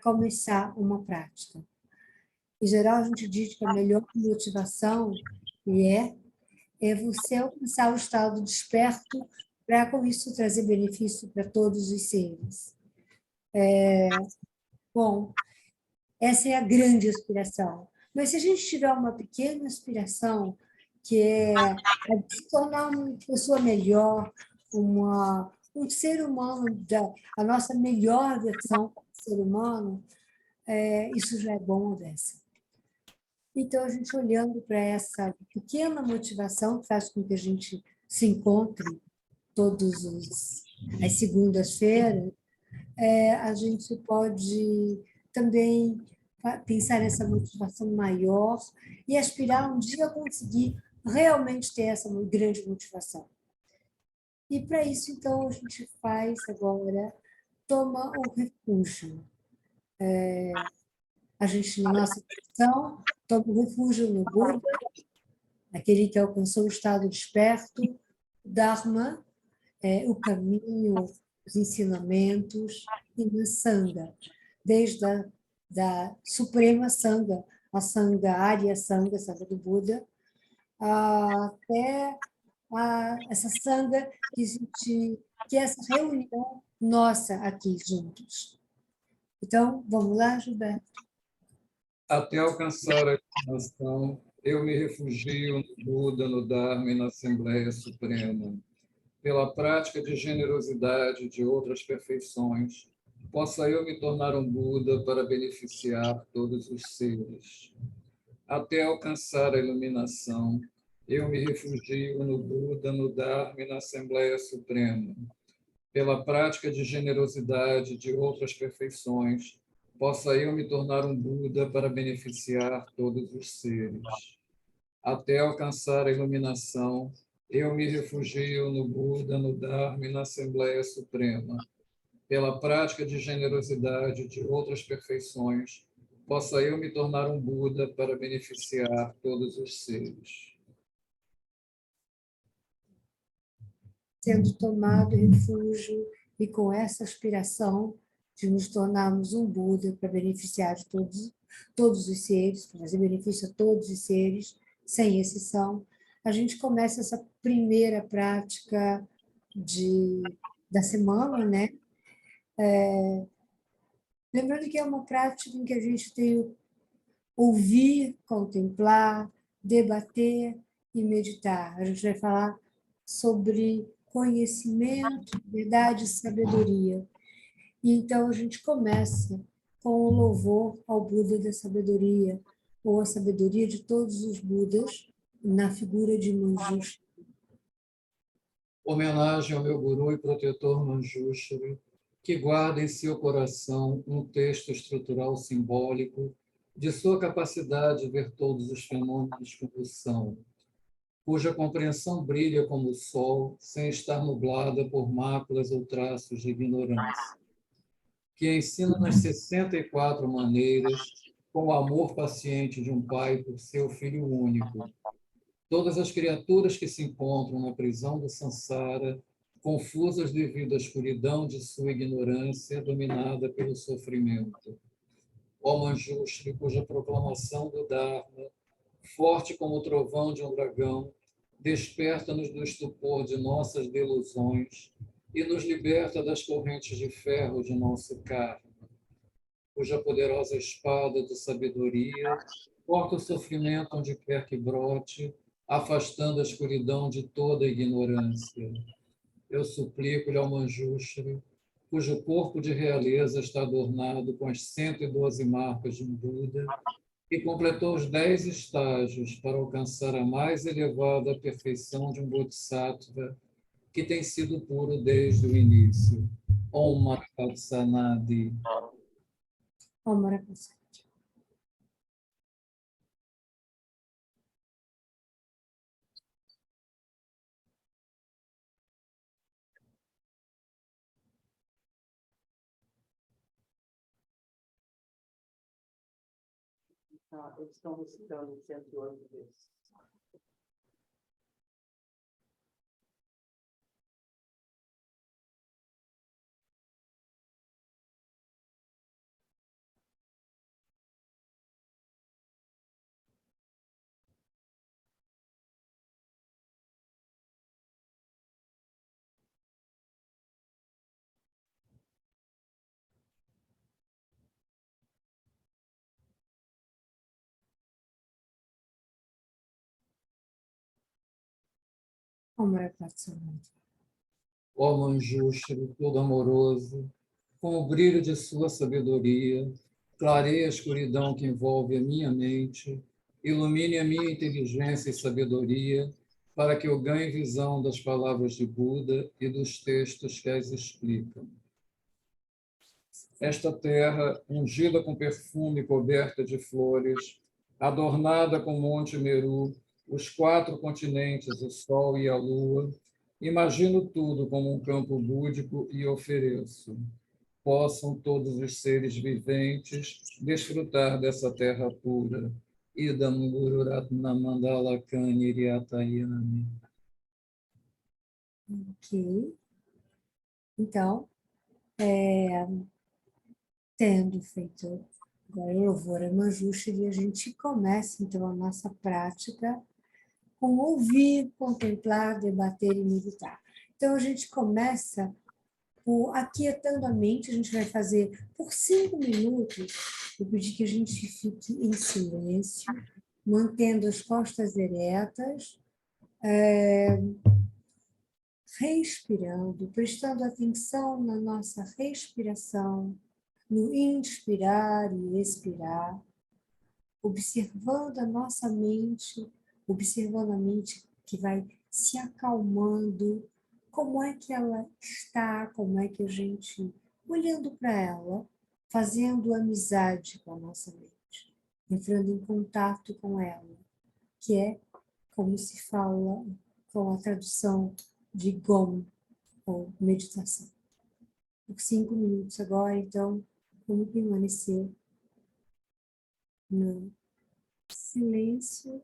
começar uma prática. Em geral, a gente diz que a melhor motivação é você alcançar o estado desperto para, com isso, trazer benefício para todos os seres. Bom, essa é a grande aspiração. Mas se a gente tiver uma pequena aspiração, que é se tornar uma pessoa melhor, um ser humano, a nossa melhor versão como ser humano, isso já é bom dessa. Então, a gente olhando para essa pequena motivação que faz com que a gente se encontre todas as segundas-feiras, a gente pode também pensar nessa motivação maior e aspirar um dia a conseguir realmente ter essa grande motivação. E para isso, então, a gente faz agora, toma o refúgio. A gente, na nossa tradição, toma o refúgio no Buda, aquele que alcançou o estado desperto, o Dharma, o caminho, os ensinamentos, e na Sangha, desde da Suprema Sangha, a Sangha Arya Sangha, Sangha do Buda, até essa Sangha que é essa reunião nossa aqui juntos. Então, vamos lá, Gilberto? Até alcançar a iluminação, eu me refugio no Buda, no Dharma e na Assembleia Suprema. Pela prática de generosidade e de outras perfeições, possa eu me tornar um Buda para beneficiar todos os seres. Até alcançar a iluminação, eu me refugio no Buda, no Dharma e na Assembleia Suprema. Pela prática de generosidade e de outras perfeições, possa eu me tornar um Buda para beneficiar todos os seres. Até alcançar a iluminação, eu me refugio no Buda, no Dharma e na Assembleia Suprema. Pela prática de generosidade e de outras perfeições, possa eu me tornar um Buda para beneficiar todos os seres. Sendo tomado refúgio e com essa aspiração de nos tornarmos um Buda para beneficiar todos os seres, para fazer benefício a todos os seres, sem exceção, a gente começa essa primeira prática da semana, né? Lembrando que é uma prática em que a gente tem que ouvir, contemplar, debater e meditar. A gente vai falar sobre conhecimento, verdade e sabedoria. E então a gente começa com o louvor ao Buda da sabedoria, ou a sabedoria de todos os Budas, na figura de Manjushri. Homenagem ao meu guru e protetor Manjushri, que guarda em seu coração um texto estrutural simbólico de sua capacidade de ver todos os fenômenos como são, cuja compreensão brilha como o sol, sem estar nublada por máculas ou traços de ignorância, que ensina nas 64 maneiras, com o amor paciente de um pai por seu filho único, todas as criaturas que se encontram na prisão do Sansara, confusas devido à escuridão de sua ignorância, dominada pelo sofrimento. Ó Manjushri, cuja proclamação do Dharma, forte como o trovão de um dragão, desperta-nos do estupor de nossas delusões e nos liberta das correntes de ferro de nosso karma, cuja poderosa espada de sabedoria corta o sofrimento onde quer que brote, afastando a escuridão de toda a ignorância. Eu suplico-lhe ao Manjushri, cujo corpo de realeza está adornado com as 112 marcas de um Buda, e completou os 10 estágios para alcançar a mais elevada perfeição de um Bodhisattva, que tem sido puro desde o início. Om Mani Padme Sanadi. Vamos eles estão recitando 108 vezes. Omarapat-samhita. Ó Manjushri, todo amoroso, com o brilho de sua sabedoria, clareie a escuridão que envolve a minha mente, ilumine a minha inteligência e sabedoria, para que eu ganhe visão das palavras de Buda e dos textos que as explicam. Esta terra, ungida com perfume e coberta de flores, adornada com Monte Meru, os 4 continentes, o Sol e a Lua, imagino tudo como um campo búdico e ofereço. Possam todos os seres viventes desfrutar dessa terra pura. Idam Guru Ratna Mandala Kaniriatayami. Ok. Então, tendo feito agora o louvor a Manjushri, a gente começa, então, a nossa prática com ouvir, contemplar, debater e meditar. Então, a gente começa por aquietando a mente, a gente vai fazer por 5 minutos, eu pedi que a gente fique em silêncio, mantendo as costas eretas, respirando, prestando atenção na nossa respiração, no inspirar e expirar, observando a nossa mente, observando a mente que vai se acalmando, como é que ela está, como é que a gente, olhando para ela, fazendo amizade com a nossa mente, entrando em contato com ela, que é como se fala com a tradução de Gom, ou meditação. Por 5 minutos agora, então, vamos permanecer no silêncio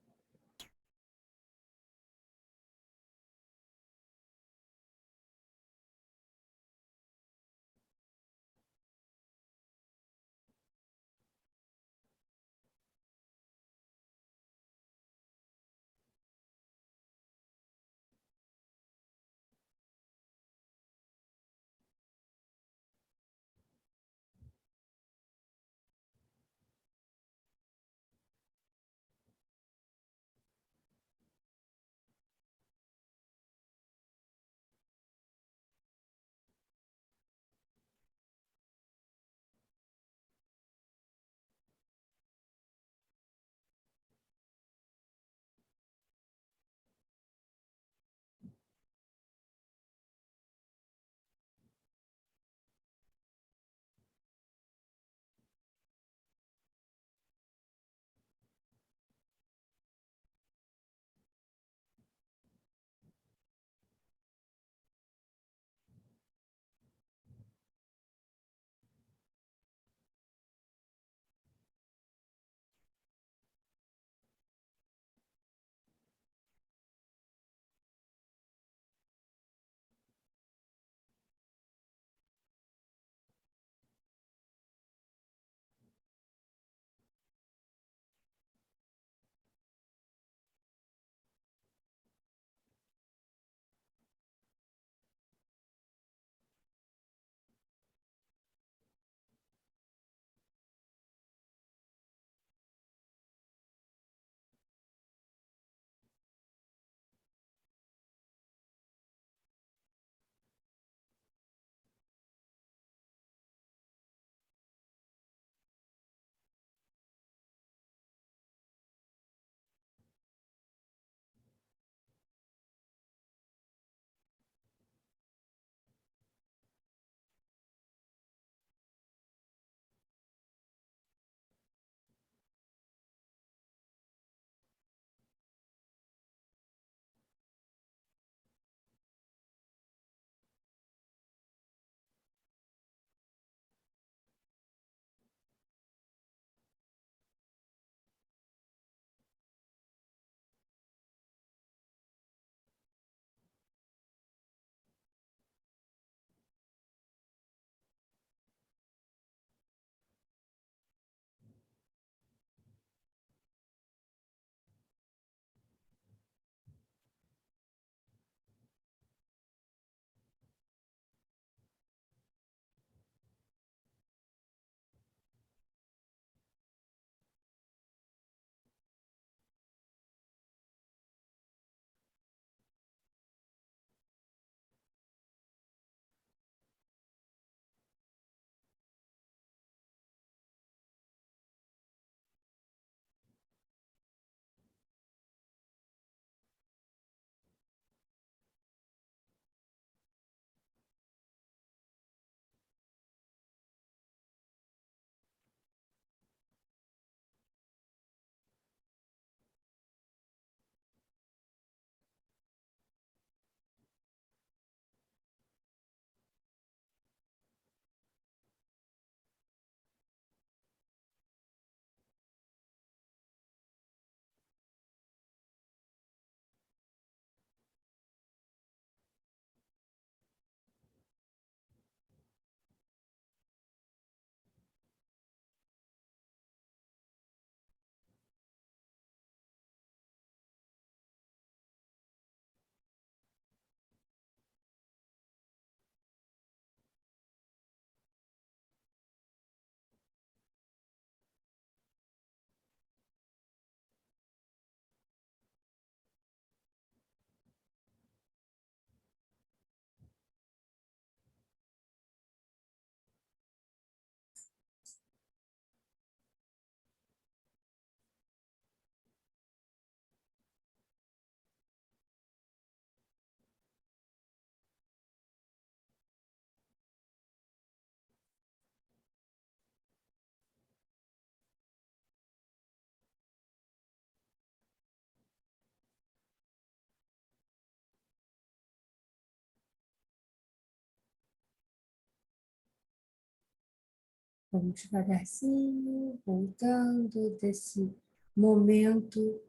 Vamos devagarzinho, voltando desse momento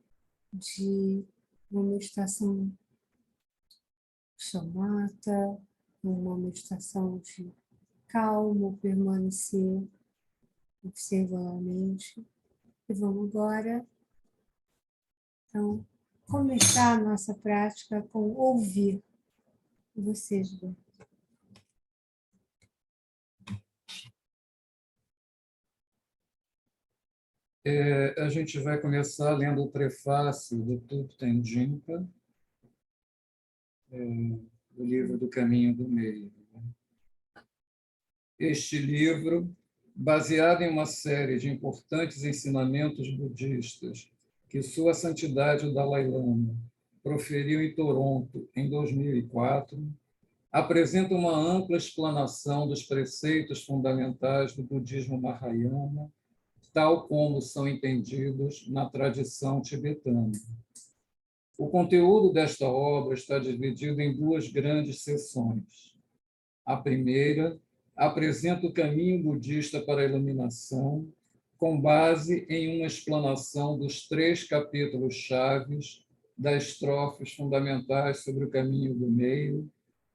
de uma meditação chamata, uma meditação de calmo, permanecer observando a mente. E vamos agora, então, começar a nossa prática com ouvir. Vocês, Gilberto. A gente vai começar lendo o prefácio do Thupten Jinpa, do livro do Caminho do Meio. Este livro, baseado em uma série de importantes ensinamentos budistas que Sua Santidade o Dalai Lama proferiu em Toronto em 2004, apresenta uma ampla explanação dos preceitos fundamentais do budismo Mahayana, tal como são entendidos na tradição tibetana. O conteúdo desta obra está dividido em duas grandes seções. A primeira apresenta o caminho budista para a iluminação, com base em uma explanação dos 3 capítulos chaves das estrofes fundamentais sobre o caminho do meio,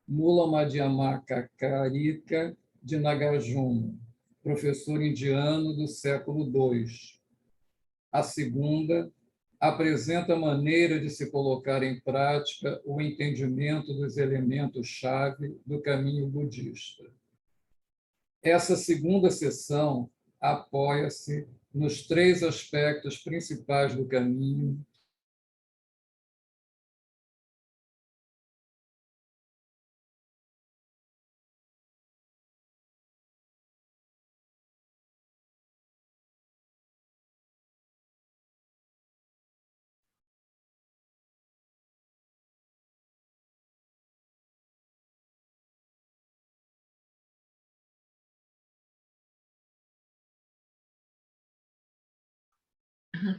Mula Madhyamaka Karika de Nagarjuna, professor indiano do século II. A segunda apresenta a maneira de se colocar em prática o entendimento dos elementos-chave do caminho budista. Essa segunda seção apoia-se nos 3 aspectos principais do caminho,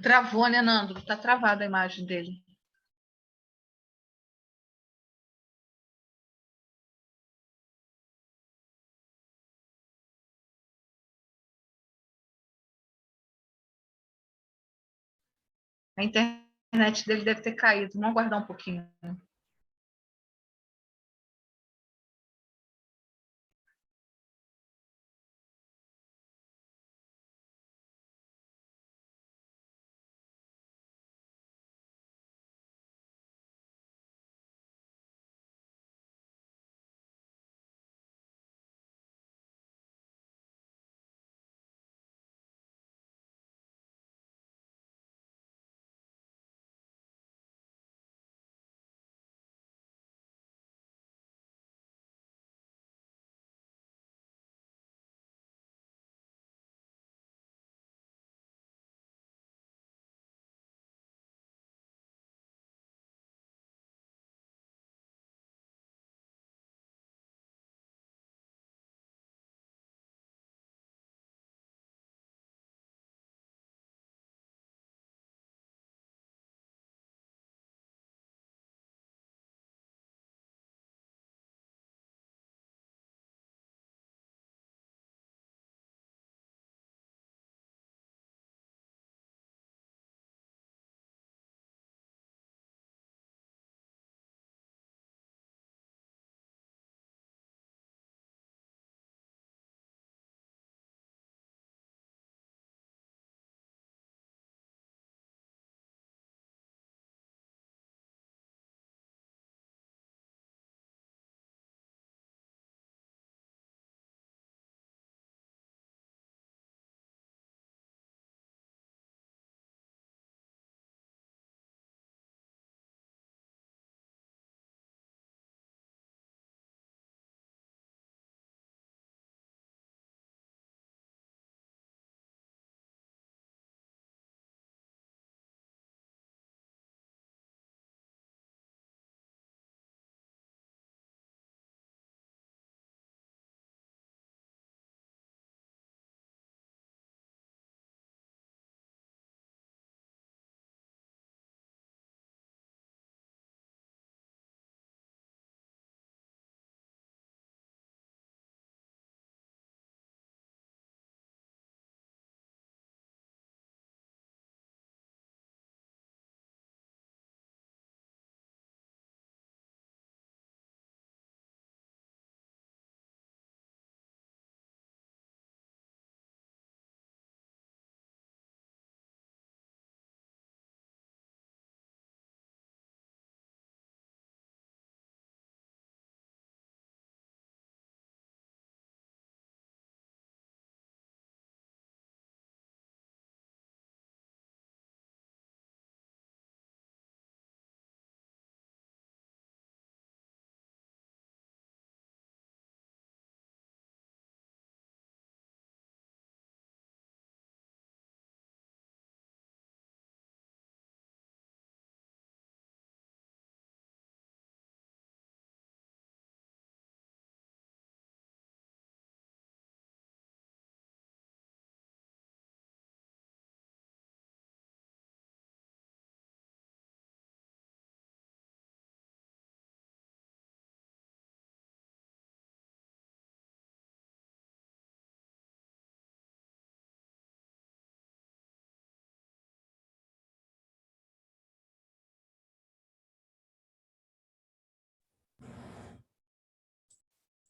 Travou, né, Nando? Está travada a imagem dele. A internet dele deve ter caído. Vamos aguardar um pouquinho.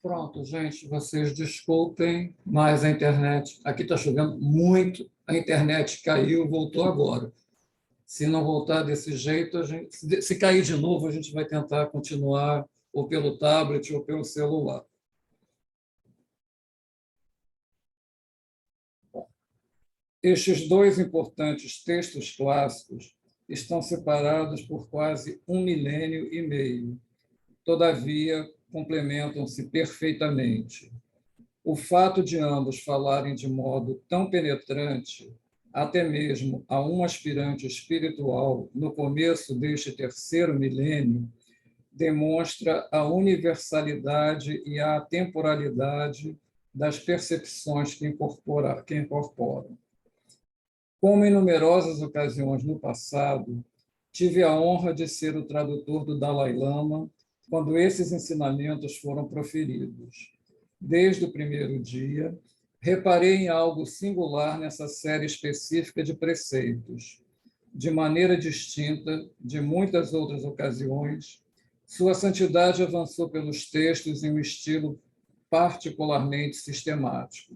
Pronto, gente, vocês desculpem, mas a internet, aqui está chovendo muito, a internet caiu, voltou agora. Se não voltar desse jeito, se cair de novo, a gente vai tentar continuar ou pelo tablet ou pelo celular. Estes dois importantes textos clássicos estão separados por quase 1,5 milênio. Todavia, complementam-se perfeitamente. O fato de ambos falarem de modo tão penetrante, até mesmo a um aspirante espiritual no começo deste 3º milênio, demonstra a universalidade e a temporalidade das percepções que incorporam. Como em numerosas ocasiões no passado, tive a honra de ser o tradutor do Dalai Lama quando esses ensinamentos foram proferidos. Desde o primeiro dia, reparei em algo singular nessa série específica de preceitos. De maneira distinta de muitas outras ocasiões, Sua Santidade avançou pelos textos em um estilo particularmente sistemático.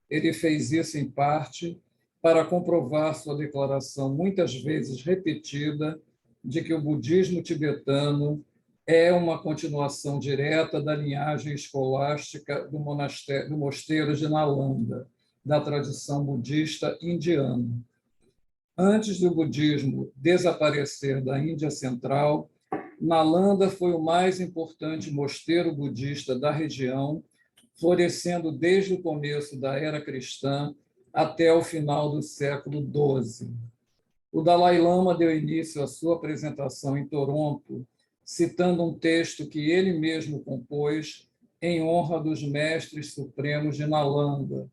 Ele fez isso, em parte, para comprovar sua declaração, muitas vezes repetida, de que o budismo tibetano é uma continuação direta da linhagem escolástica do mosteiro de Nalanda, da tradição budista indiana. Antes do budismo desaparecer da Índia Central, Nalanda foi o mais importante mosteiro budista da região, florescendo desde o começo da era cristã até o final do século XII. O Dalai Lama deu início à sua apresentação em Toronto, citando um texto que ele mesmo compôs em honra dos mestres supremos de Nalanda,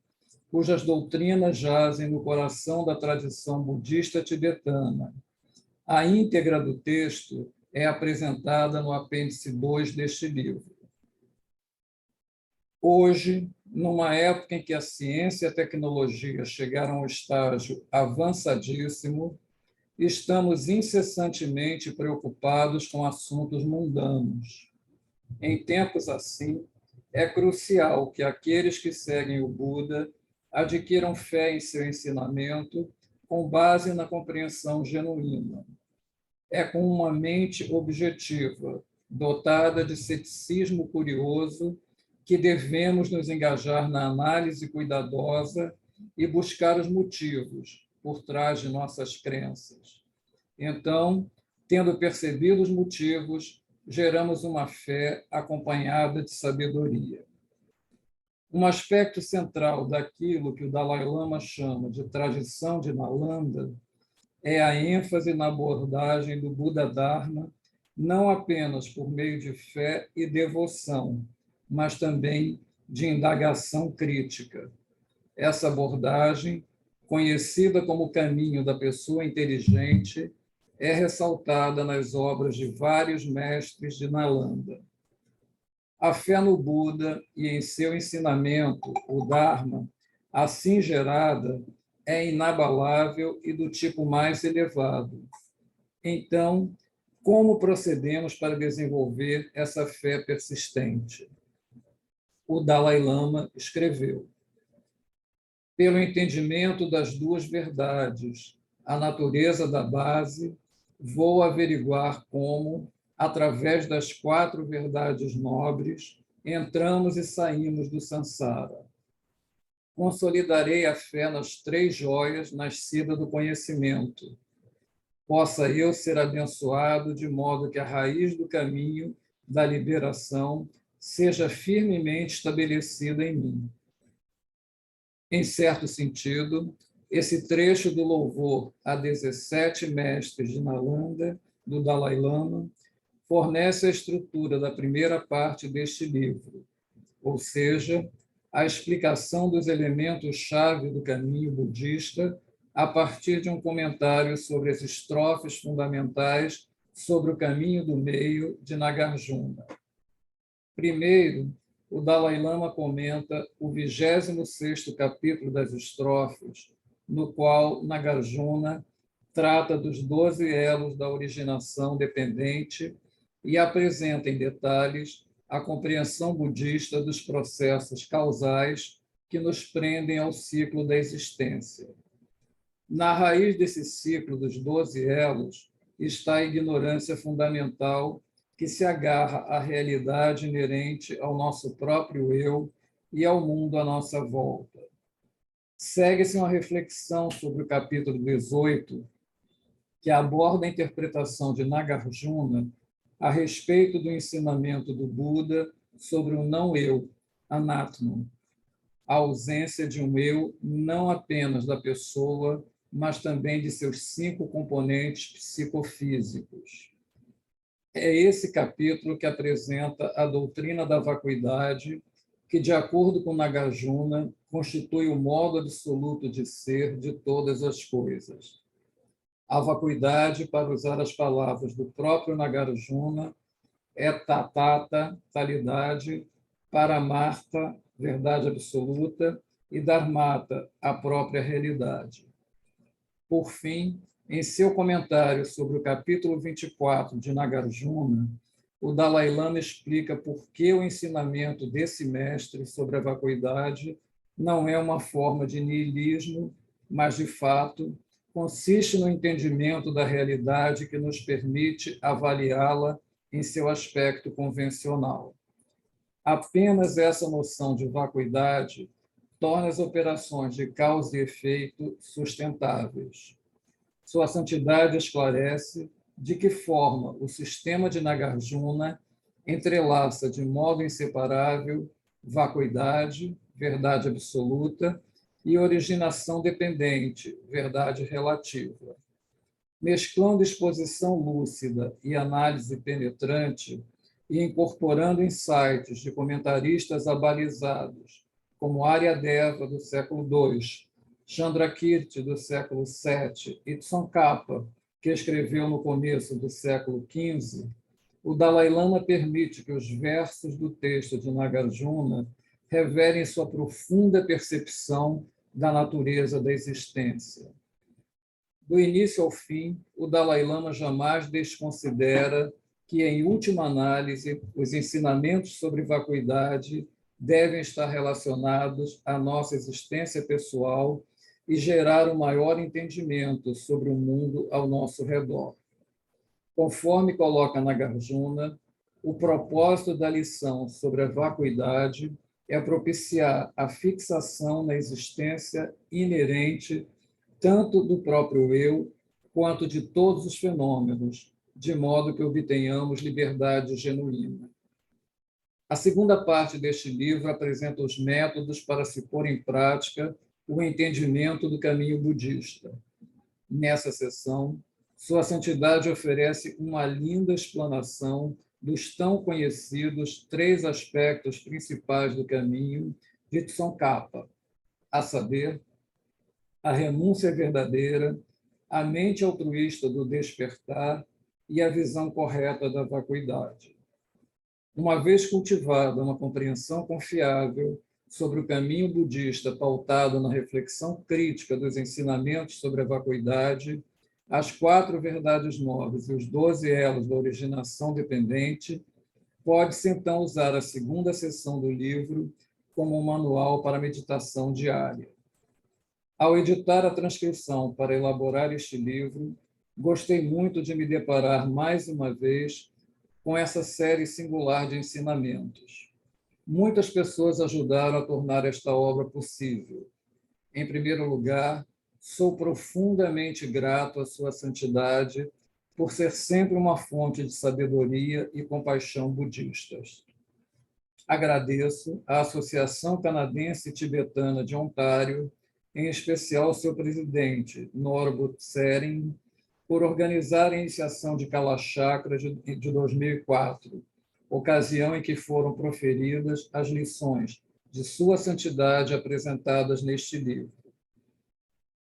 cujas doutrinas jazem no coração da tradição budista tibetana. A íntegra do texto é apresentada no apêndice 2 deste livro. Hoje, numa época em que a ciência e a tecnologia chegaram ao estágio avançadíssimo, estamos incessantemente preocupados com assuntos mundanos. Em tempos assim, é crucial que aqueles que seguem o Buda adquiram fé em seu ensinamento com base na compreensão genuína. É com uma mente objetiva, dotada de ceticismo curioso, que devemos nos engajar na análise cuidadosa e buscar os motivos por trás de nossas crenças. Então, tendo percebido os motivos, geramos uma fé acompanhada de sabedoria. Um aspecto central daquilo que o Dalai Lama chama de tradição de Nalanda é a ênfase na abordagem do Buda Dharma, não apenas por meio de fé e devoção, mas também de indagação crítica. Essa abordagem, conhecida como o caminho da pessoa inteligente, é ressaltada nas obras de vários mestres de Nalanda. A fé no Buda e em seu ensinamento, o Dharma, assim gerada, é inabalável e do tipo mais elevado. Então, como procedemos para desenvolver essa fé persistente? O Dalai Lama escreveu: pelo entendimento das duas verdades, a natureza da base, vou averiguar como, através das 4 verdades nobres, entramos e saímos do samsara. Consolidarei a fé nas 3 joias nascidas do conhecimento. Possa eu ser abençoado de modo que a raiz do caminho da liberação seja firmemente estabelecida em mim. Em certo sentido, esse trecho do louvor a 17 mestres de Nalanda, do Dalai Lama, fornece a estrutura da primeira parte deste livro, ou seja, a explicação dos elementos-chave do caminho budista a partir de um comentário sobre as estrofes fundamentais sobre o caminho do meio de Nagarjuna. Primeiro, o Dalai Lama comenta o 26º capítulo das estrofes, no qual Nagarjuna trata dos 12 elos da originação dependente e apresenta em detalhes a compreensão budista dos processos causais que nos prendem ao ciclo da existência. Na raiz desse ciclo dos 12 elos está a ignorância fundamental que se agarra à realidade inerente ao nosso próprio eu e ao mundo à nossa volta. Segue-se uma reflexão sobre o capítulo 18, que aborda a interpretação de Nagarjuna a respeito do ensinamento do Buda sobre o não-eu, Anatman, a ausência de um eu não apenas da pessoa, mas também de seus 5 componentes psicofísicos. É esse capítulo que apresenta a doutrina da vacuidade, que, de acordo com Nagarjuna, constitui o modo absoluto de ser de todas as coisas. A vacuidade, para usar as palavras do próprio Nagarjuna, é tatata, talidade, paramartha, verdade absoluta, e dharmata, a própria realidade. Por fim, em seu comentário sobre o capítulo 24 de Nagarjuna, o Dalai Lama explica por que o ensinamento desse mestre sobre a vacuidade não é uma forma de niilismo, mas, de fato, consiste no entendimento da realidade que nos permite avaliá-la em seu aspecto convencional. Apenas essa noção de vacuidade torna as operações de causa e efeito sustentáveis. Sua Santidade esclarece de que forma o sistema de Nagarjuna entrelaça de modo inseparável vacuidade, verdade absoluta, e originação dependente, verdade relativa. Mesclando exposição lúcida e análise penetrante, e incorporando insights de comentaristas abalizados, como Aryadeva, do século II, Chandrakirti, do século VII, e Tsongkhapa, que escreveu no começo do século XV, o Dalai Lama permite que os versos do texto de Nagarjuna revelem sua profunda percepção da natureza da existência. Do início ao fim, o Dalai Lama jamais desconsidera que, em última análise, os ensinamentos sobre vacuidade devem estar relacionados à nossa existência pessoal e gerar um maior entendimento sobre o mundo ao nosso redor. Conforme coloca Nagarjuna, o propósito da lição sobre a vacuidade é propiciar a fixação na existência inerente tanto do próprio eu quanto de todos os fenômenos, de modo que obtenhamos liberdade genuína. A segunda parte deste livro apresenta os métodos para se pôr em prática o entendimento do caminho budista. Nessa seção, Sua Santidade oferece uma linda explanação dos tão conhecidos 3 aspectos principais do caminho de Tsongkhapa, a saber, a renúncia verdadeira, a mente altruísta do despertar e a visão correta da vacuidade. Uma vez cultivada uma compreensão confiável sobre o caminho budista pautado na reflexão crítica dos ensinamentos sobre a vacuidade, as 4 verdades nobres e os 12 elos da originação dependente, pode-se então usar a segunda seção do livro como um manual para meditação diária. Ao editar a transcrição para elaborar este livro, gostei muito de me deparar mais uma vez com essa série singular de ensinamentos. Muitas pessoas ajudaram a tornar esta obra possível. Em primeiro lugar, sou profundamente grato à Sua Santidade por ser sempre uma fonte de sabedoria e compaixão budistas. Agradeço à Associação Canadense Tibetana de Ontário, em especial seu presidente, Norbu Tsering, por organizar a iniciação de Kala Chakra de 2004, ocasião em que foram proferidas as lições de Sua Santidade apresentadas neste livro.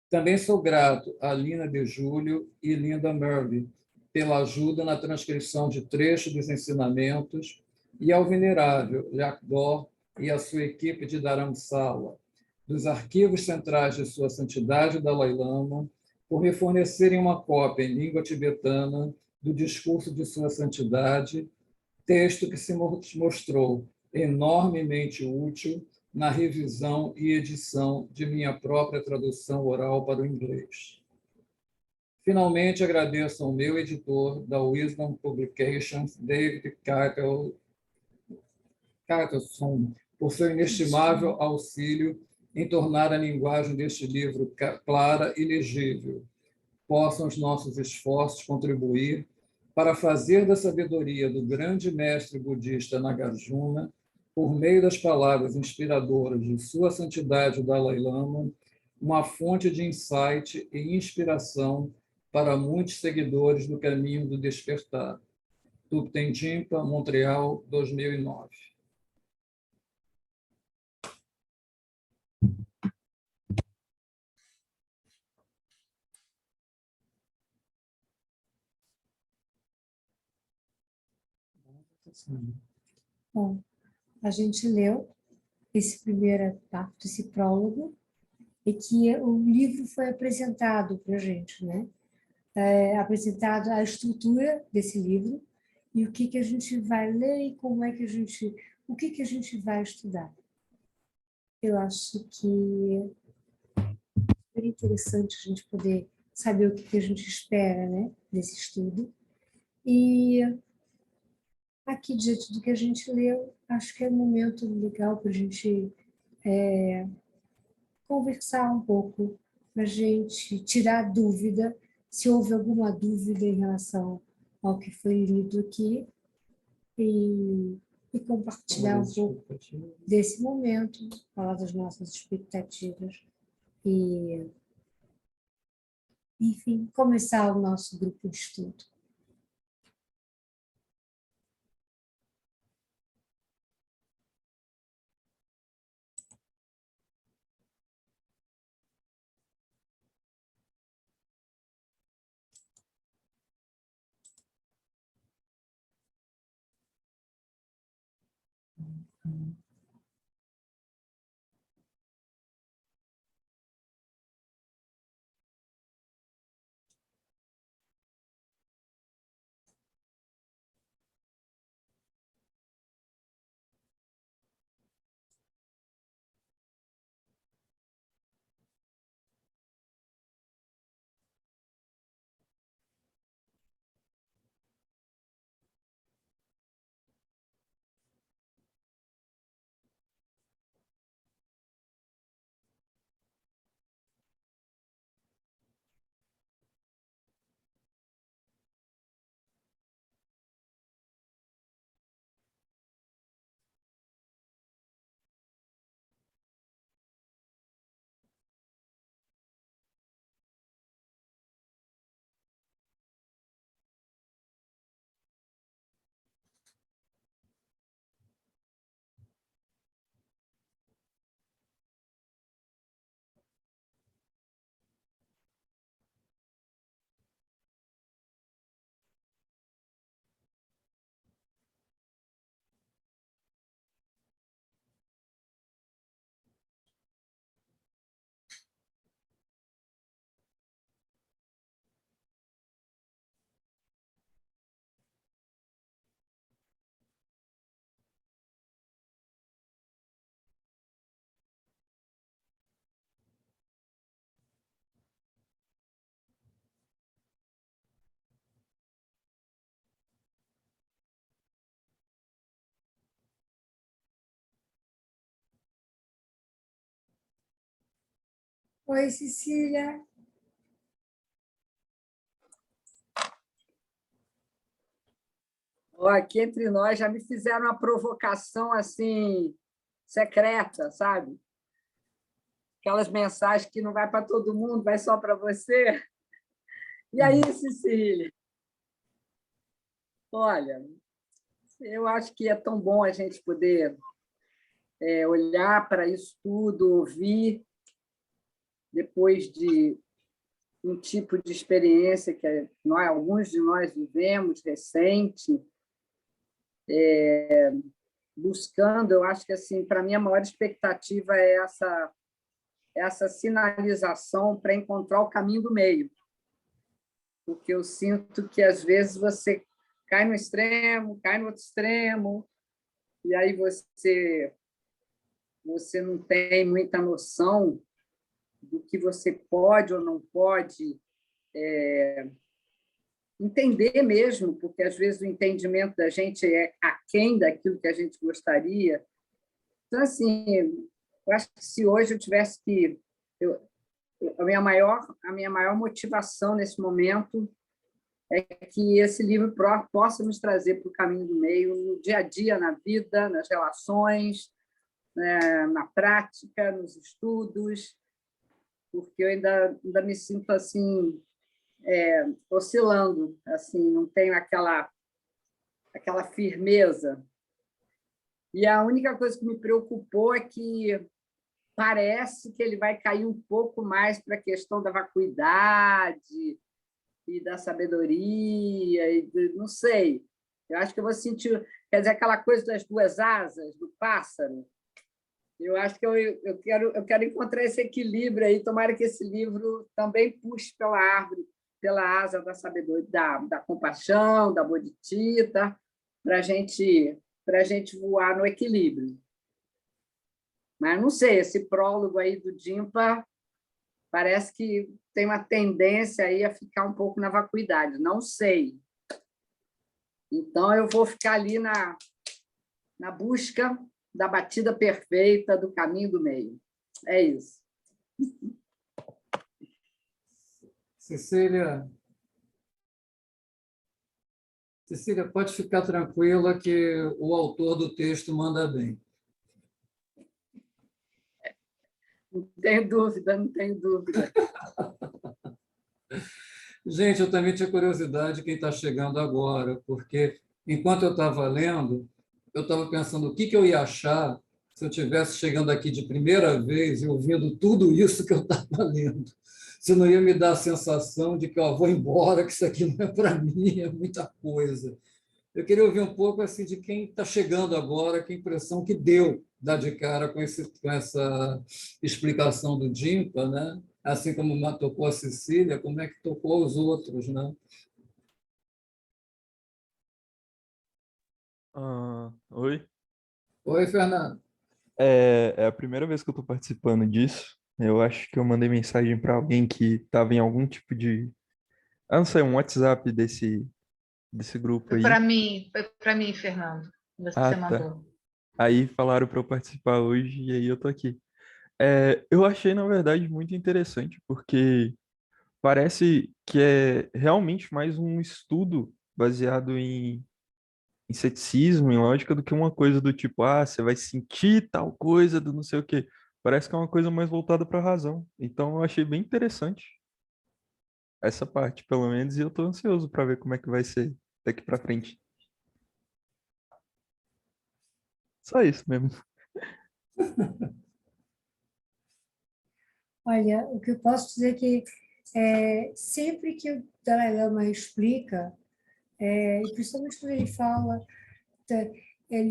Também sou grato a Lina de Júlio e Linda Murphy pela ajuda na transcrição de trechos dos ensinamentos e ao venerável Jakdor e a sua equipe de Dharamsala, dos arquivos centrais de Sua Santidade Dalai Lama, por me fornecerem uma cópia em língua tibetana do discurso de Sua Santidade texto que se mostrou enormemente útil na revisão e edição de minha própria tradução oral para o inglês. Finalmente, agradeço ao meu editor da Wisdom Publications, David Carlson, por seu inestimável auxílio em tornar a linguagem deste livro clara e legível. Possam os nossos esforços contribuir para fazer da sabedoria do grande mestre budista Nagarjuna, por meio das palavras inspiradoras de Sua Santidade o Dalai Lama, uma fonte de insight e inspiração para muitos seguidores do caminho do despertar. Thupten Jinpa, Montreal, 2009. Bom, a gente leu esse primeiro parte, esse prólogo, e que o livro foi apresentado para a gente, né? Apresentado a estrutura desse livro e o que a gente vai ler e como é que o que a gente vai estudar. Eu acho que é interessante a gente poder saber o que a gente espera, né, desse estudo. E aqui, diante do que a gente leu, acho que é um momento legal para a gente conversar um pouco, para a gente tirar dúvida, se houve alguma dúvida em relação ao que foi lido aqui, e compartilhar um pouco desse momento, falar das nossas expectativas e, enfim, começar o nosso grupo de estudo. Oi, Cecília. Aqui entre nós já me fizeram uma provocação assim secreta, sabe? Aquelas mensagens que não vai para todo mundo, vai só para você. E aí, Cecília? Olha, eu acho que é tão bom a gente poder olhar para isso tudo, ouvir, depois de um tipo de experiência que alguns de nós vivemos recente, buscando, eu acho que assim, para mim a maior expectativa é essa sinalização para encontrar o caminho do meio, porque eu sinto que às vezes você cai no extremo, cai no outro extremo, e aí você não tem muita noção do que você pode ou não pode entender mesmo, porque às vezes o entendimento da gente é aquém daquilo que a gente gostaria. Então, assim, eu acho que se hoje eu tivesse que... a minha maior motivação nesse momento é que esse livro possa nos trazer para o caminho do meio, no dia a dia, na vida, nas relações, na prática, nos estudos, porque eu ainda me sinto assim, oscilando, assim, não tenho aquela firmeza. E a única coisa que me preocupou é que parece que ele vai cair um pouco mais para a questão da vacuidade e da sabedoria, não sei. Eu acho que eu vou sentir, quer dizer, aquela coisa das duas asas do pássaro. Eu acho que eu quero encontrar esse equilíbrio aí. Tomara que esse livro também puxe pela árvore, pela asa da sabedoria, da compaixão, da bodhicitta, para a gente voar no equilíbrio. Mas não sei, esse prólogo aí do Dimpa parece que tem uma tendência aí a ficar um pouco na vacuidade. Não sei. Então, eu vou ficar ali na busca da batida perfeita, do caminho do meio. É isso. Cecília, pode ficar tranquila que o autor do texto manda bem. Não tenho dúvida, não tenho dúvida. Gente, eu também tinha curiosidade quem está chegando agora, porque enquanto eu estava lendo, eu estava pensando o que eu ia achar se eu estivesse chegando aqui de primeira vez e ouvindo tudo isso que eu estava lendo. Se não ia me dar a sensação de que vou embora, que isso aqui não é para mim, é muita coisa. Eu queria ouvir um pouco assim de quem está chegando agora, que impressão que deu dar de cara com essa explicação do Dimpa, né? Assim como tocou a Cecília, como é que tocou os outros, né? Oi. Oi, Fernando. É a primeira vez que eu estou participando disso. Eu acho que eu mandei mensagem para alguém que estava em algum tipo de... não sei, um WhatsApp desse grupo Foi aí. para mim, Fernando. Você Tá. mandou. Aí falaram para eu participar hoje e aí eu tô aqui. Eu achei, na verdade, muito interessante, porque parece que é realmente mais um estudo baseado em ceticismo, em lógica, do que uma coisa do tipo, você vai sentir tal coisa do não sei o quê. Parece que é uma coisa mais voltada para a razão. Então eu achei bem interessante essa parte, pelo menos, e eu tô ansioso para ver como é que vai ser daqui para frente. Só isso mesmo. Olha, o que eu posso dizer é que sempre que o Dalai Lama explica, e principalmente quando ele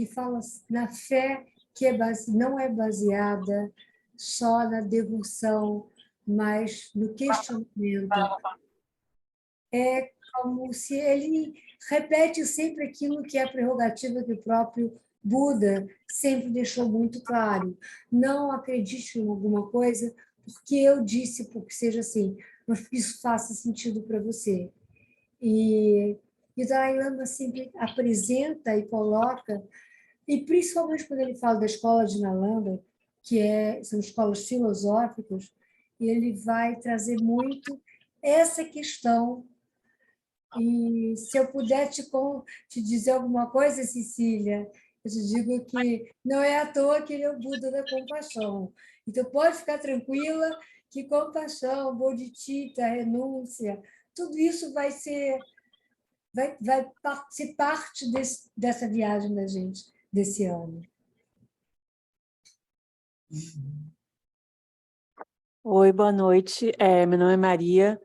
fala na fé que não é baseada só na devoção, mas no questionamento. É como se ele repete sempre aquilo que é a prerrogativa que o próprio Buda sempre deixou muito claro. Não acredite em alguma coisa porque eu disse, porque seja assim, mas porque isso faça sentido para você. E o Dalai Lama sempre apresenta e coloca, e principalmente quando ele fala da escola de Nalanda, são escolas filosóficas, ele vai trazer muito essa questão. E se eu puder te dizer alguma coisa, Cecília, eu te digo que não é à toa que ele é o Buda da compaixão. Então, pode ficar tranquila que compaixão, bodhicitta, renúncia, tudo isso vai ser parte dessa viagem da gente, desse ano. Oi, boa noite. Meu nome é Maria.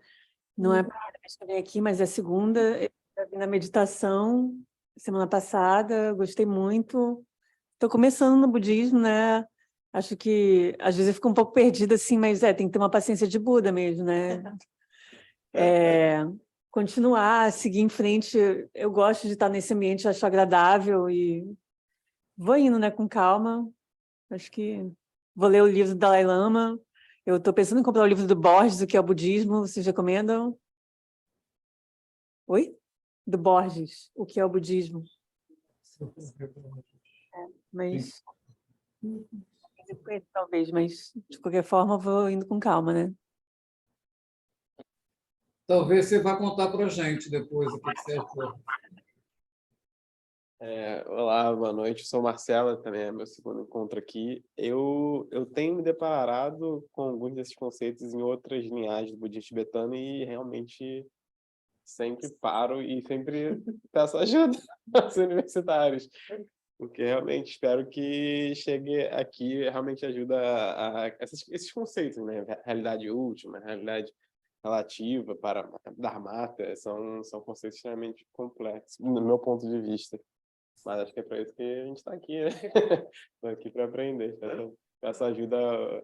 Não é a primeira vez que eu venho aqui, mas é a segunda. Eu já vim na meditação semana passada, gostei muito. Estou começando no budismo, né? Acho que às vezes eu fico um pouco perdida, assim, mas tem que ter uma paciência de Buda mesmo, né? continuar, seguir em frente. Eu gosto de estar nesse ambiente, acho agradável e vou indo, né, com calma. Acho que vou ler o livro do Dalai Lama. Eu estou pensando em comprar o livro do Borges, o que é o budismo. Vocês recomendam? Oi? Do Borges, o que é o budismo. Mas talvez, mas de qualquer forma eu vou indo com calma, né? Talvez você vá contar para a gente depois o que você achou. Olá, boa noite. Sou Marcela, também é meu segundo encontro aqui. Eu tenho me deparado com alguns desses conceitos em outras linhagens do budismo tibetano e realmente sempre paro e sempre peço ajuda aos universitários, porque realmente espero que chegue aqui e realmente ajuda esses conceitos, né? Realidade última, realidade relativa, para Dharmata, são conceitos extremamente complexos, no meu ponto de vista. Mas acho que é para isso que a gente está aqui, né? Estou aqui para aprender. Peço ajuda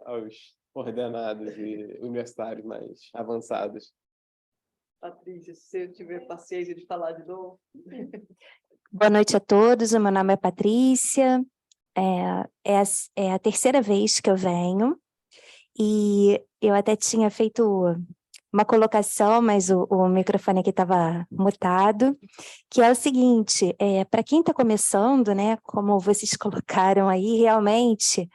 aos coordenados e universitários mais avançados. Patrícia, se você tiver paciência de falar de novo. Boa noite a todos, o meu nome é Patrícia, é a terceira vez que eu venho, e eu até tinha feito uma colocação, mas o microfone aqui estava mutado, que é o seguinte, para quem está começando, né, como vocês colocaram aí, realmente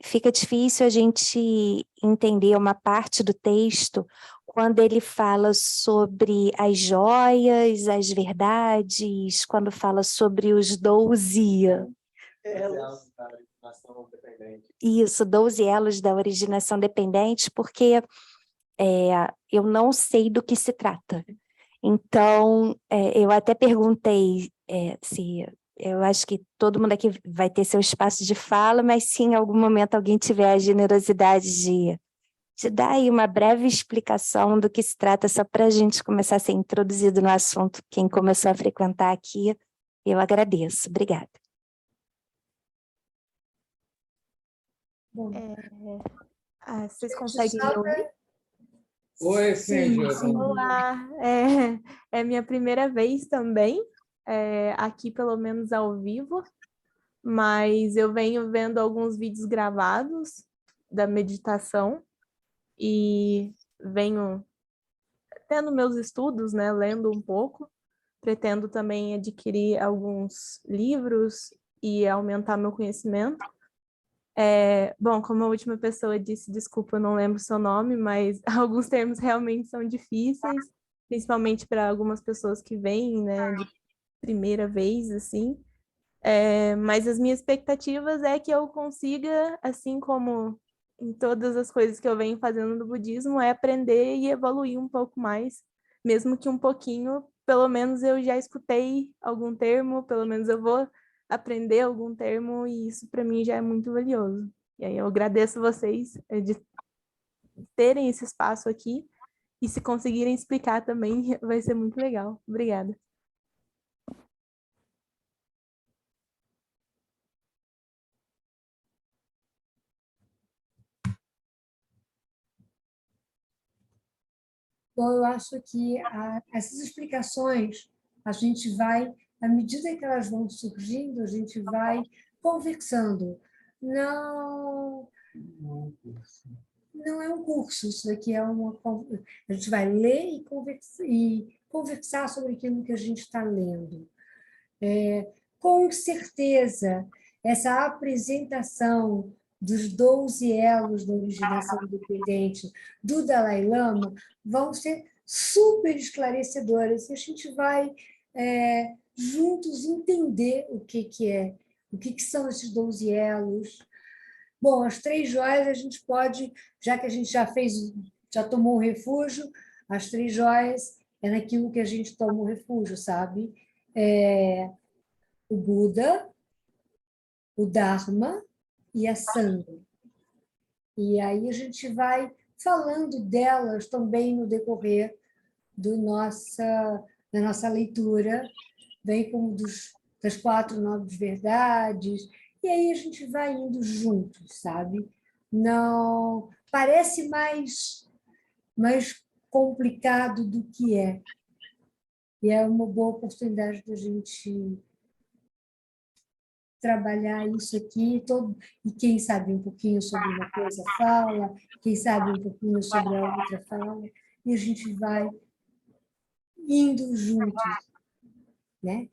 fica difícil a gente entender uma parte do texto quando ele fala sobre as joias, as verdades, quando fala sobre os 12... Elos da originação dependente. Isso, 12 elos da originação dependente, porque eu não sei do que se trata. Então, eu até perguntei se... Eu acho que todo mundo aqui vai ter seu espaço de fala, mas se em algum momento alguém tiver a generosidade de dar aí uma breve explicação do que se trata, só para a gente começar a ser introduzido no assunto, quem começou a frequentar aqui, eu agradeço. Obrigada. Vocês conseguem me ouvir? Oi, Cíndia. Olá, é minha primeira vez também, aqui pelo menos ao vivo, mas eu venho vendo alguns vídeos gravados da meditação e venho tendo meus estudos, né, lendo um pouco, pretendo também adquirir alguns livros e aumentar meu conhecimento. Bom, como a última pessoa disse, desculpa, eu não lembro o seu nome, mas alguns termos realmente são difíceis, principalmente para algumas pessoas que vêm, né, de primeira vez, assim. Mas as minhas expectativas é que eu consiga, assim como em todas as coisas que eu venho fazendo no budismo, é aprender e evoluir um pouco mais, mesmo que um pouquinho, pelo menos eu já escutei algum termo, pelo menos eu vou aprender algum termo, e isso para mim já é muito valioso. E aí eu agradeço vocês de terem esse espaço aqui, e se conseguirem explicar também, vai ser muito legal. Obrigada. Bom, eu acho que essas explicações a gente vai, à medida que elas vão surgindo, a gente vai conversando. Não é um curso, isso aqui é a gente vai ler e conversar sobre aquilo que a gente está lendo. Com certeza, essa apresentação dos 12 elos da originação independente do Dalai Lama vão ser super esclarecedoras, e a gente vai juntos entender o que é, o que são esses 12 elos. Bom, as 3 joias a gente pode, já que a gente já tomou o refúgio, as 3 joias é naquilo que a gente toma o refúgio, sabe? O Buda, o Dharma e a Sangha. E aí a gente vai falando delas também no decorrer da nossa leitura, bem como das 4 nobres verdades, e aí a gente vai indo juntos, sabe? Não, parece mais complicado do que é. E é uma boa oportunidade da gente trabalhar isso aqui, e quem sabe um pouquinho sobre uma coisa fala, quem sabe um pouquinho sobre a outra fala, e a gente vai indo juntos, né?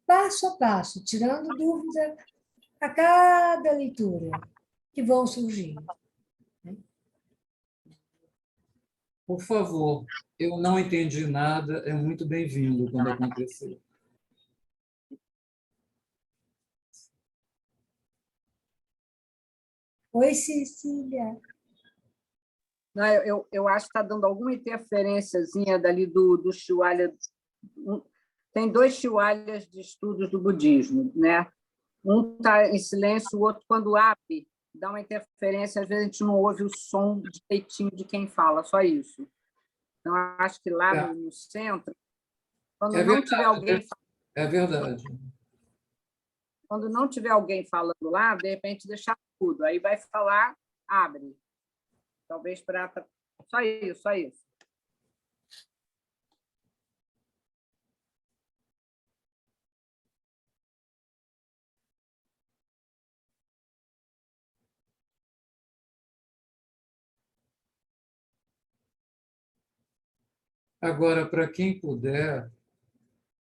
Passo a passo, tirando dúvida a cada leitura que vão surgindo. Por favor, eu não entendi nada, é muito bem-vindo quando acontecer. Oi, Cecília. Não, eu acho que está dando alguma interferênciazinha dali do Shiwalya. Tem 2 Shiwalyas de estudos do budismo, né? Um está em silêncio, o outro, quando abre, dá uma interferência, às vezes a gente não ouve o som direitinho de quem fala, só isso. Então, acho que lá no centro, quando não tiver alguém É verdade. quando não tiver alguém falando lá, de repente deixar tudo. Aí vai falar, abre. Talvez para... Só isso, só isso. Agora, para quem puder,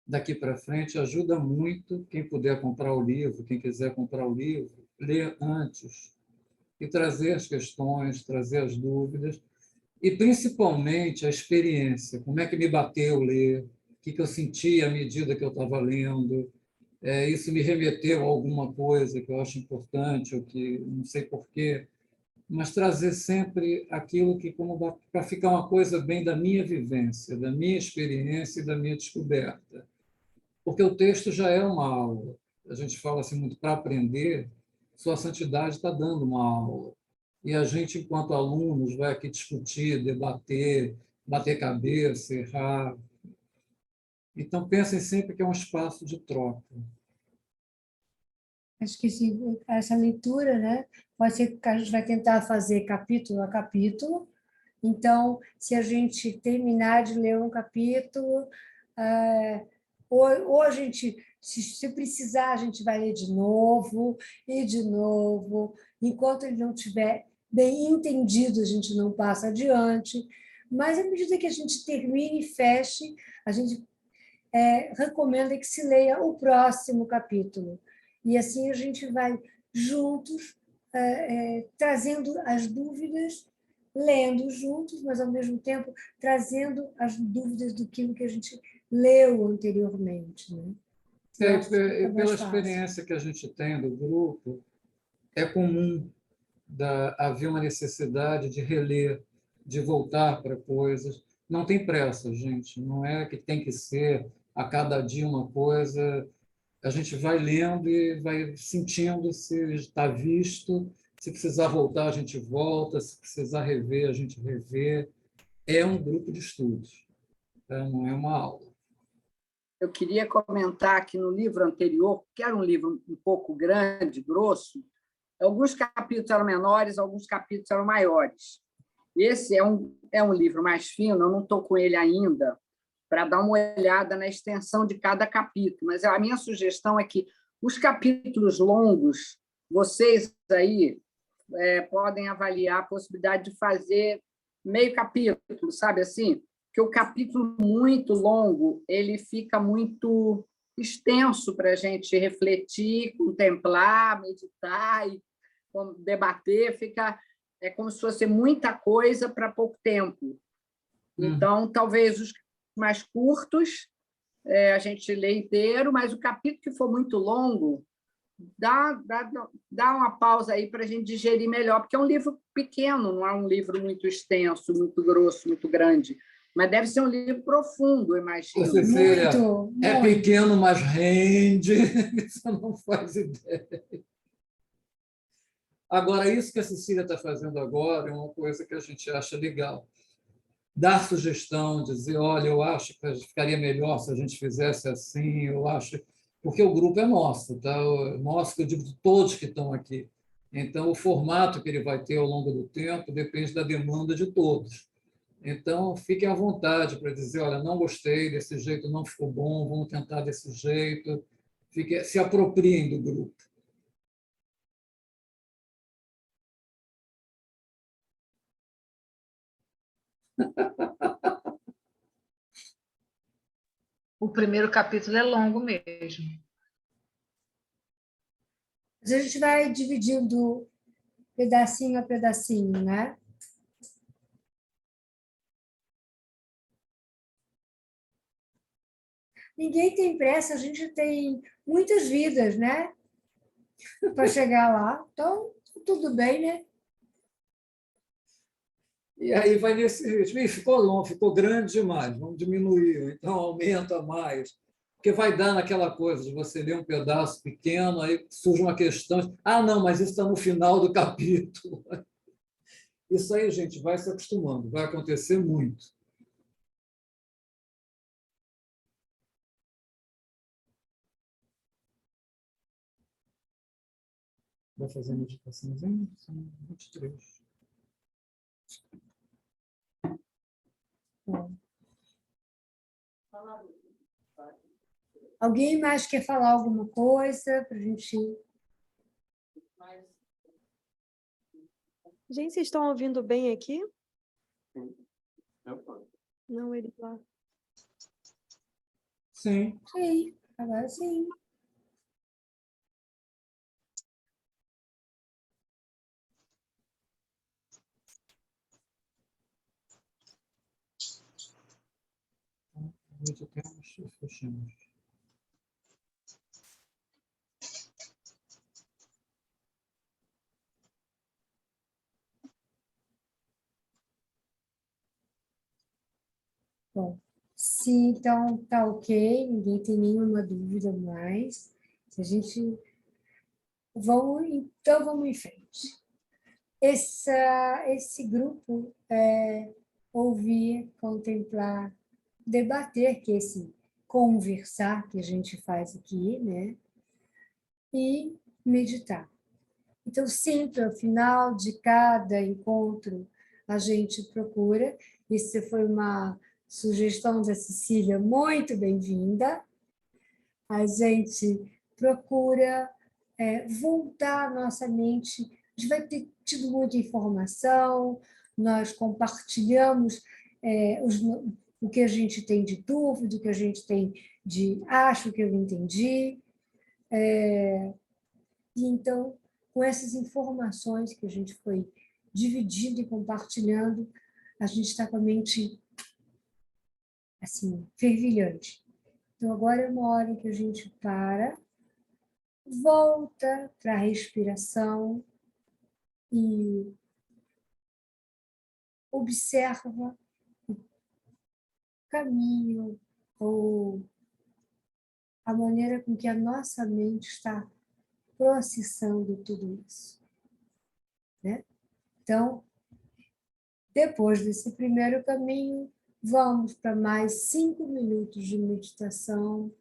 daqui para frente, ajuda muito quem puder comprar o livro, quem quiser comprar o livro, ler antes e trazer as questões, trazer as dúvidas e, principalmente, a experiência. Como é que me bateu ler? O que eu senti à medida que eu estava lendo? Isso me remeteu a alguma coisa que eu acho importante ou que não sei porquê, mas trazer sempre aquilo que, como para ficar uma coisa bem da minha vivência, da minha experiência e da minha descoberta. Porque o texto já é uma aula. A gente fala assim muito, para aprender, Sua Santidade está dando uma aula. E a gente, enquanto alunos, vai aqui discutir, debater, bater cabeça, errar. Então, pensem sempre que é um espaço de troca. Acho que essa leitura, né, pode ser que a gente vai tentar fazer capítulo a capítulo. Então, se a gente terminar de ler um capítulo, ou a gente, se precisar, a gente vai ler de novo e de novo. Enquanto ele não estiver bem entendido, a gente não passa adiante. Mas, à medida que a gente termine e feche, a gente recomenda que se leia o próximo capítulo. E assim a gente vai juntos, trazendo as dúvidas, lendo juntos, mas, ao mesmo tempo, trazendo as dúvidas do que a gente leu anteriormente. Né? Pela experiência que a gente tem do grupo, é comum haver uma necessidade de reler, de voltar para coisas. Não tem pressa, gente. Não é que tem que ser a cada dia uma coisa. A gente vai lendo e vai sentindo se está visto. Se precisar voltar, a gente volta. Se precisar rever, a gente revê. É um grupo de estudos, tá? Não é uma aula. Eu queria comentar que no livro anterior, que era um livro um pouco grande, grosso, alguns capítulos eram menores, alguns capítulos eram maiores. Esse é um livro mais fino, eu não estou com ele ainda, para dar uma olhada na extensão de cada capítulo, mas a minha sugestão é que os capítulos longos, vocês aí podem avaliar a possibilidade de fazer meio capítulo, sabe assim? Porque o capítulo muito longo, ele fica muito extenso para a gente refletir, contemplar, meditar e debater, é como se fosse muita coisa para pouco tempo. Então, talvez os mais curtos a gente lê inteiro, mas o capítulo que for muito longo, dá uma pausa aí para a gente digerir melhor, porque é um livro pequeno, não é um livro muito extenso, muito grosso, muito grande, mas deve ser um livro profundo, imagino. Muito. É pequeno, mas rende. Você não faz ideia. Agora, isso que a Cecília está fazendo agora é uma coisa que a gente acha legal. Dar sugestão, dizer, olha, eu acho que ficaria melhor se a gente fizesse assim, eu acho... Porque o grupo é nosso, tá? Nosso, que eu digo de todos que estão aqui. Então, o formato que ele vai ter ao longo do tempo depende da demanda de todos. Então, fiquem à vontade para dizer, olha, não gostei, desse jeito não ficou bom, vamos tentar desse jeito. Se apropriem do grupo. O primeiro capítulo é longo mesmo. Mas a gente vai dividindo pedacinho a pedacinho, né? Ninguém tem pressa, a gente tem muitas vidas, né? Para chegar lá. Então, tudo bem, né? E aí vai nesse ritmo. E ficou longo, ficou grande demais, vamos diminuir, então aumenta mais. Porque vai dar naquela coisa de você ler um pedaço pequeno, aí surge uma questão. Ah, não, mas isso está no final do capítulo. Isso aí, gente, vai se acostumando, vai acontecer muito. Vai fazer meditaçãozinha? São 23. Bom. Alguém mais quer falar alguma coisa para a gente... Gente, vocês estão ouvindo bem aqui? Eu Não, ele lá. Sim. Sim, agora sim. Meditemos e fechamos. Bom, se então tá ok, ninguém tem nenhuma dúvida mais, se a gente... Então, vamos em frente. Esse grupo é ouvir, contemplar, debater, que é esse conversar que a gente faz aqui, né? E meditar. Então, sempre ao final de cada encontro, a gente procura, isso foi uma sugestão da Cecília, muito bem-vinda, a gente procura voltar a nossa mente, a gente vai ter tido muita informação, nós compartilhamos o que a gente tem de dúvida, o que a gente tem de acho que eu entendi, e então, com essas informações que a gente foi dividindo e compartilhando, a gente está com a mente assim, fervilhante. Então, agora é uma hora em que a gente para, volta para a respiração e observa o caminho ou a maneira com que a nossa mente está processando tudo isso, né? Então, depois desse primeiro caminho, vamos para mais 5 minutos de meditação,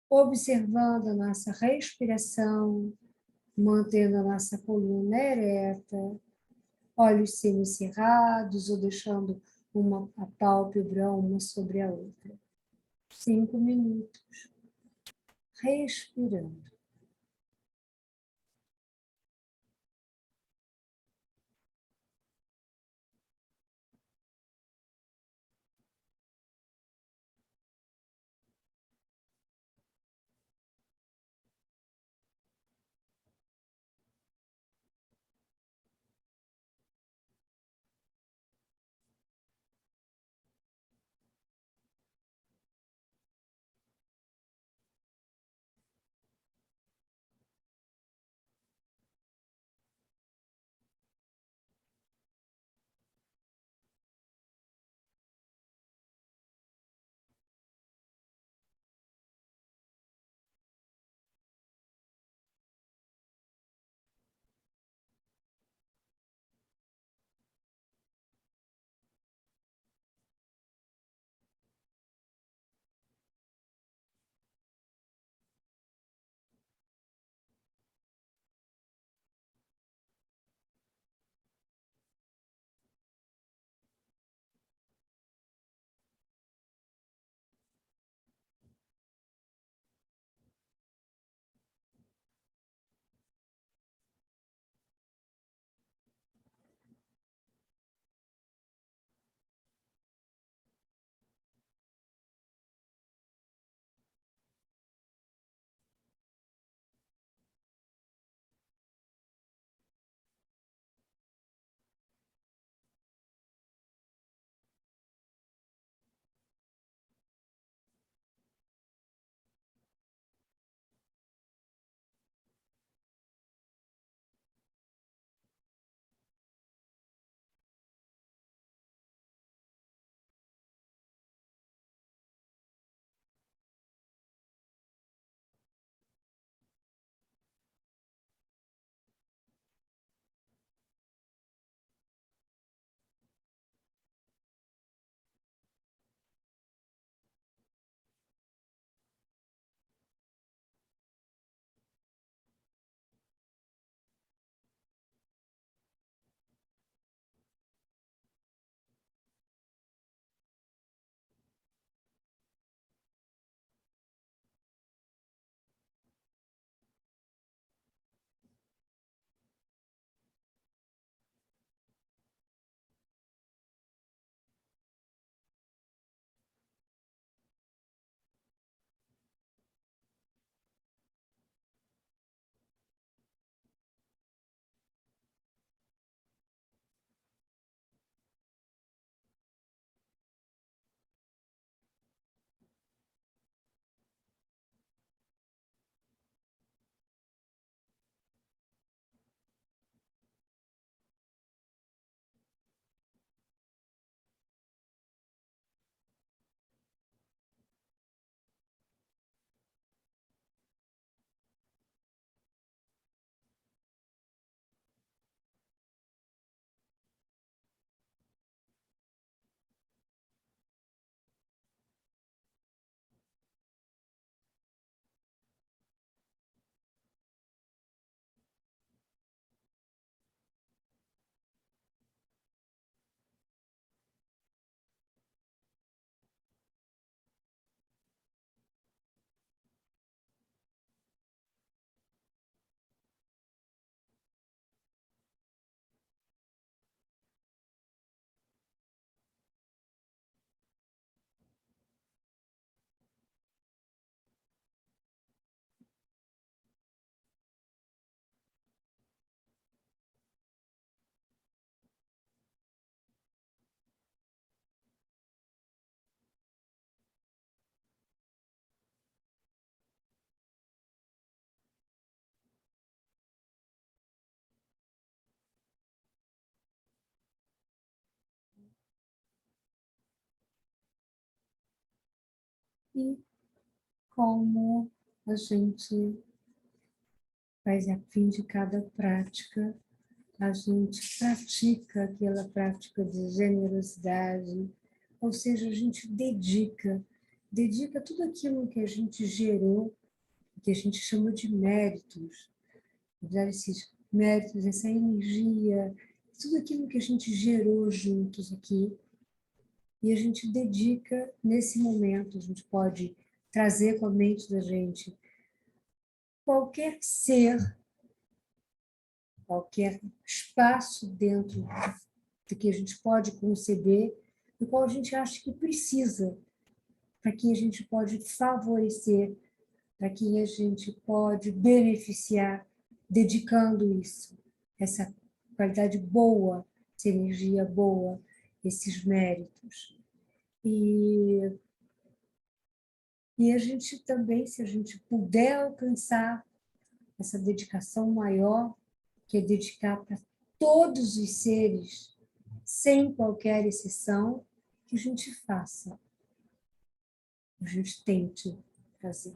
observando a nossa respiração, mantendo a nossa coluna ereta, olhos semicerrados ou deixando a pálpebra uma sobre a outra. 5 minutos, respirando. e como a gente faz a fim de cada prática, a gente pratica aquela prática de generosidade, ou seja, a gente dedica tudo aquilo que a gente gerou, que a gente chama de méritos, esses méritos, essa energia, tudo aquilo que a gente gerou juntos aqui, e a gente dedica nesse momento, a gente pode trazer com a mente da gente qualquer ser, qualquer espaço dentro do que a gente pode conceber, do qual a gente acha que precisa, para quem a gente pode favorecer, para quem a gente pode beneficiar, dedicando isso, essa qualidade boa, essa energia boa, esses méritos. E a gente também, se a gente puder alcançar essa dedicação maior, que é dedicar para todos os seres, sem qualquer exceção, que a gente faça, a gente tente fazer.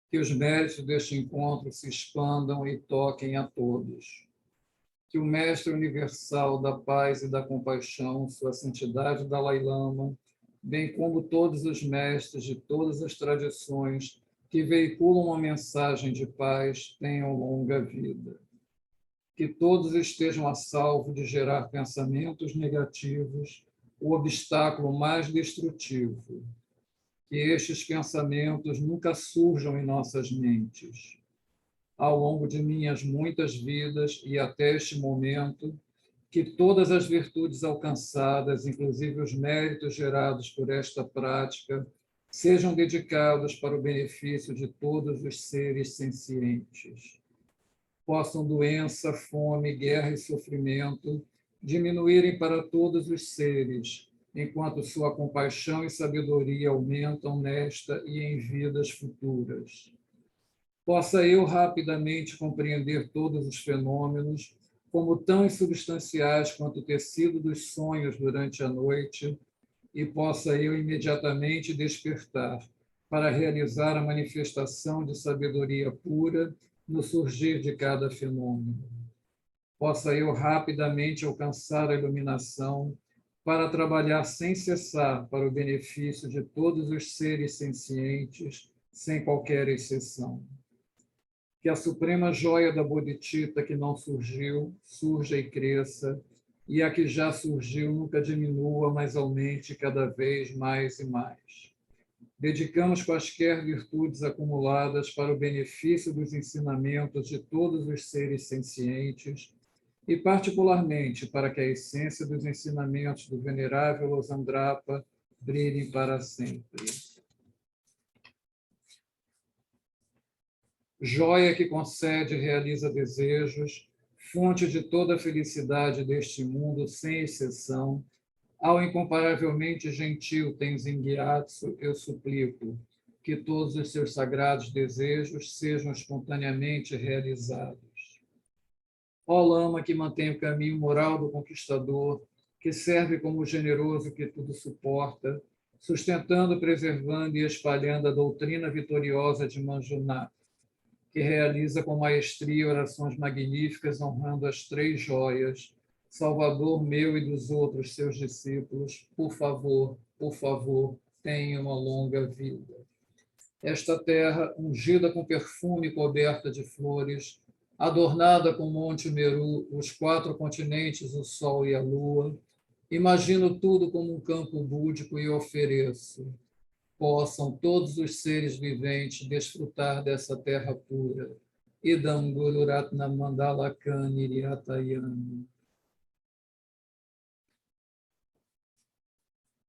Que os méritos deste encontro se expandam e toquem a todos. Que o Mestre Universal da Paz e da Compaixão, Sua Santidade Dalai Lama, bem como todos os mestres de todas as tradições que veiculam uma mensagem de paz, tenham longa vida. Que todos estejam a salvo de gerar pensamentos negativos, o obstáculo mais destrutivo. Que estes pensamentos nunca surjam em nossas mentes. Ao longo de minhas muitas vidas e até este momento, que todas as virtudes alcançadas, inclusive os méritos gerados por esta prática, sejam dedicados para o benefício de todos os seres sencientes. Possam doença, fome, guerra e sofrimento diminuírem para todos os seres, enquanto sua compaixão e sabedoria aumentam nesta e em vidas futuras. Possa eu rapidamente compreender todos os fenômenos, como tão insubstanciais quanto o tecido dos sonhos durante a noite, e possa eu imediatamente despertar para realizar a manifestação de sabedoria pura no surgir de cada fenômeno. Possa eu rapidamente alcançar a iluminação para trabalhar sem cessar para o benefício de todos os seres sencientes, sem qualquer exceção. Que a suprema joia da Bodhicitta que não surgiu, surja e cresça, e a que já surgiu nunca diminua, mas aumente cada vez mais e mais. Dedicamos quaisquer virtudes acumuladas para o benefício dos ensinamentos de todos os seres sencientes, e particularmente para que a essência dos ensinamentos do venerável Losandrapa brilhe para sempre. Joia que concede e realiza desejos, fonte de toda a felicidade deste mundo, sem exceção, ao incomparavelmente gentil Tenzin Gyatso, eu suplico que todos os seus sagrados desejos sejam espontaneamente realizados. Ó Lama que mantém o caminho moral do conquistador, que serve como generoso que tudo suporta, sustentando, preservando e espalhando a doutrina vitoriosa de Manjunath, que realiza com maestria orações magníficas honrando as três joias, Salvador meu e dos outros seus discípulos, por favor, tenha uma longa vida. Esta terra, ungida com perfume e coberta de flores, adornada com Monte Meru, os 4 continentes, o sol e a lua, imagino tudo como um campo búdico e ofereço. Possam todos os seres viventes desfrutar dessa terra pura. Idam Guru Ratna Mandala Kaniriatayami.